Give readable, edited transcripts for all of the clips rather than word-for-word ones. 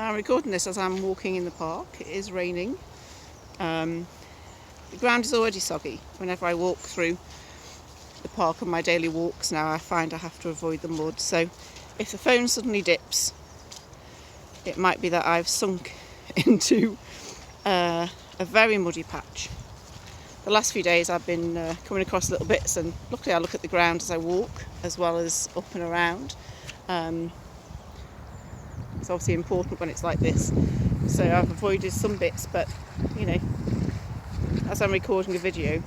I'm recording this as I'm walking in the park. It is raining. The ground is already soggy. Whenever I walk through the park on my daily walks now, I find I have to avoid the mud. So if the phone suddenly dips, it might be that I've sunk into a very muddy patch. The last few days I've been coming across little bits, and luckily I look at the ground as I walk as well as up and around. It's obviously important when it's like this, so I've avoided some bits, but you know, as I'm recording a video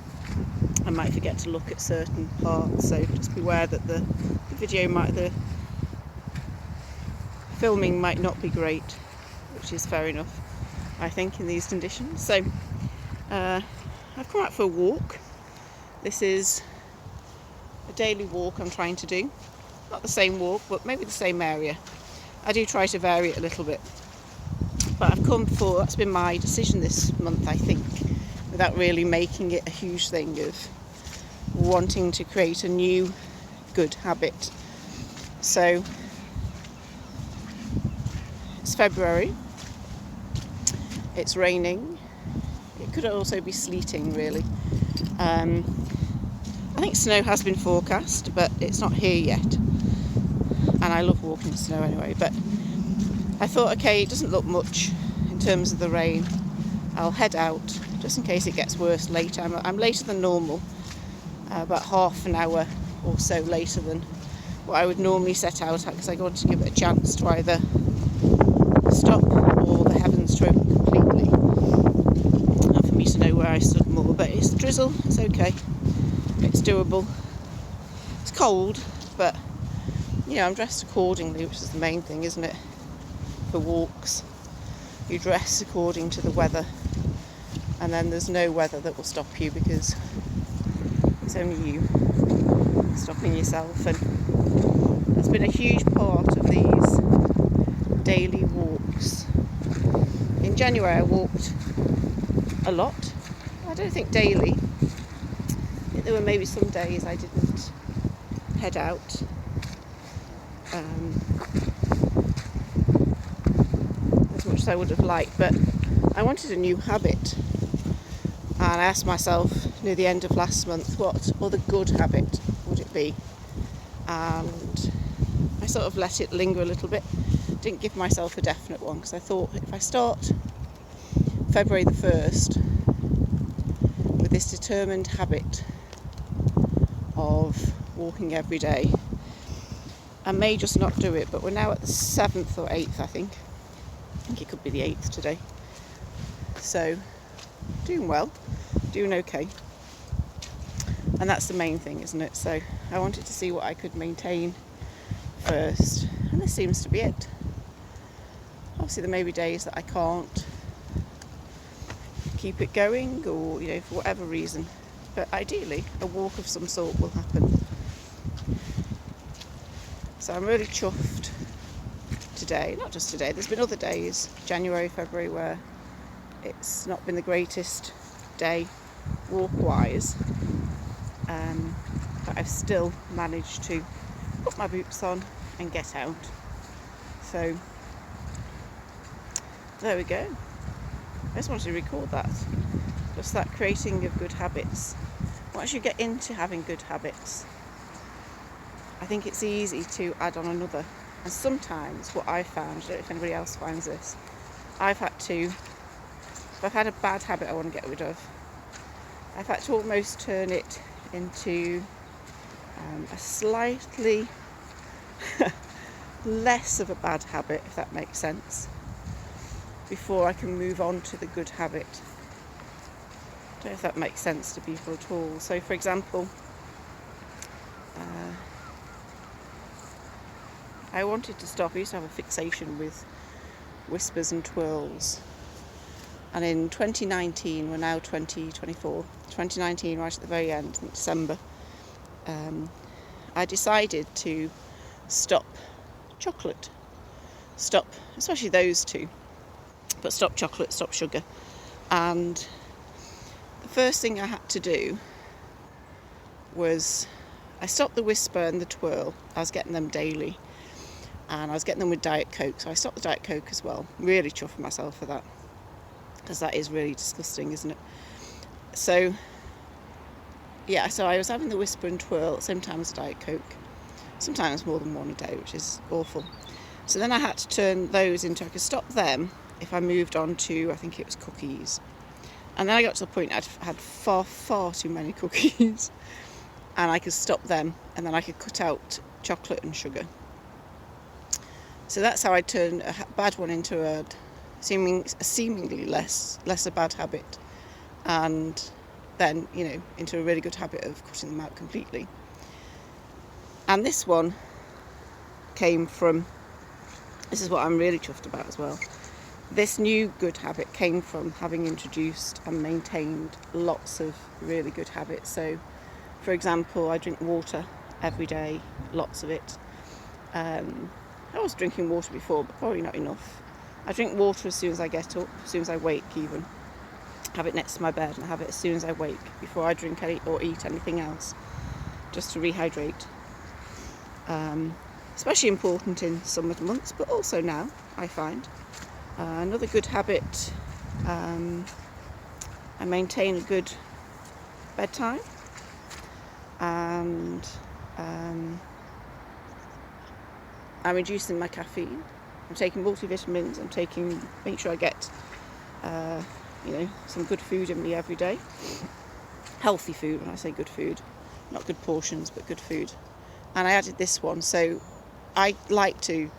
I might forget to look at certain parts, so just beware that the filming might not be great, which is fair enough I think in these conditions. So I've come out for a walk. This is a daily walk I'm trying to do, not the same walk but maybe the same area. I do try to vary it a little bit, but I've come for, that's been my decision this month I think, without really making it a huge thing, of wanting to create a new good habit. So it's February, it's raining, it could also be sleeting really. I think snow has been forecast, but it's not here yet, and I love walking in snow anyway, but I thought, okay, it doesn't look much in terms of the rain, I'll head out just in case it gets worse later. I'm later than normal, about half an hour or so later than what I would normally set out at, because I want to give it a chance to either stop or the heavens to open completely, and for me to know where I stood more. But it's drizzle, it's okay, it's doable, it's cold, but you know, I'm dressed accordingly, which is the main thing, isn't it? For walks, you dress according to the weather, and then there's no weather that will stop you, because it's only you stopping yourself. And that's been a huge part of these daily walks. In January I walked a lot. I don't think daily. I think there were maybe some days I didn't head out. As much as I would have liked, but I wanted a new habit, and I asked myself near the end of last month, what other good habit would it be? And I sort of let it linger a little bit, didn't give myself a definite one, because I thought if I start February the 1st with this determined habit of walking every day, I may just not do it. But we're now at the 7th or 8th, I think it could be the 8th today, so doing well, doing okay, and that's the main thing, isn't it? So I wanted to see what I could maintain first, and this seems to be it. Obviously there may be days that I can't keep it going, or you know, for whatever reason, but ideally a walk of some sort will happen. So I'm really chuffed today, not just today, there's been other days, January, February, where it's not been the greatest day walk-wise, but I've still managed to put my boots on and get out. So there we go. I just wanted to record that, just that creating of good habits. Once you get into having good habits, I think it's easy to add on another. And sometimes what I've found, I don't know if anybody else finds this, if I've had a bad habit I want to get rid of, I've had to almost turn it into a slightly less of a bad habit, if that makes sense, before I can move on to the good habit. I don't know if that makes sense to people at all. So for example, I wanted to stop. I used to have a fixation with whispers and twirls, and in 2019, we're now 2024, 2019 right at the very end, in December, I decided to stop chocolate, stop, especially those two, but stop chocolate, stop sugar. And the first thing I had to do was I stopped the whisper and the twirl. I was getting them daily, and I was getting them with Diet Coke, so I stopped the Diet Coke as well. Really chuffing myself for that, because that is really disgusting, isn't it? So yeah, so I was having the Whisper and Twirl at the same time as the Diet Coke, sometimes more than one a day, which is awful. So then I had to turn those into, I could stop them if I moved on to, I think it was cookies. And then I got to the point I'd had far too many cookies, and I could stop them, and then I could cut out chocolate and sugar. So that's how I turned a bad one into a seemingly less a bad habit, and then, into a really good habit of cutting them out completely. And this one came from, this is what I'm really chuffed about as well. This new good habit came from having introduced and maintained lots of really good habits. So, for example, I drink water every day, lots of it. I was drinking water before, but probably not enough. I drink water as soon as I get up, as soon as I wake even. Have it next to my bed, and I have it as soon as I wake, before I drink or eat anything else, just to rehydrate. Especially important in summer months, but also now, I find. Another good habit, I maintain a good bedtime, and I'm reducing my caffeine. I'm taking multivitamins. I'm making sure I get some good food in me every day. Healthy food, when I say good food, not good portions, but good food. And I added this one, so I like to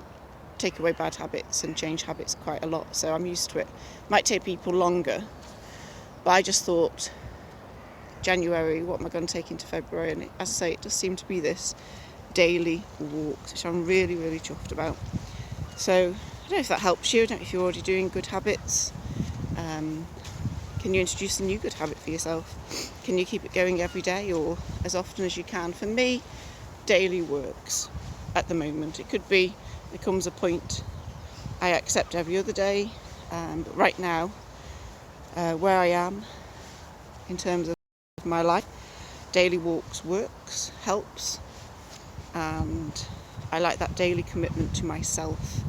take away bad habits and change habits quite a lot, so I'm used to it. Might take people longer, but I just thought, January, what am I going to take into February? And as I say, it does seem to be this daily walks, which I'm really, really chuffed about. So I don't know if that helps you. I don't know if you're already doing good habits. Can you introduce a new good habit for yourself? Can you keep it going every day or as often as you can? For me, daily works at the moment. It could be, there comes a point I accept every other day, but right now, where I am in terms of my life, daily walks works, helps, and I like that daily commitment to myself.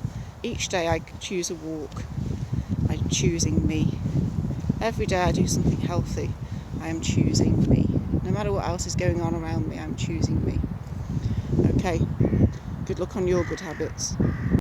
Each day I choose a walk. I'm choosing me. Every day I do something healthy. I am choosing me. No matter what else is going on around me, I'm choosing me. Okay, good luck on your good habits.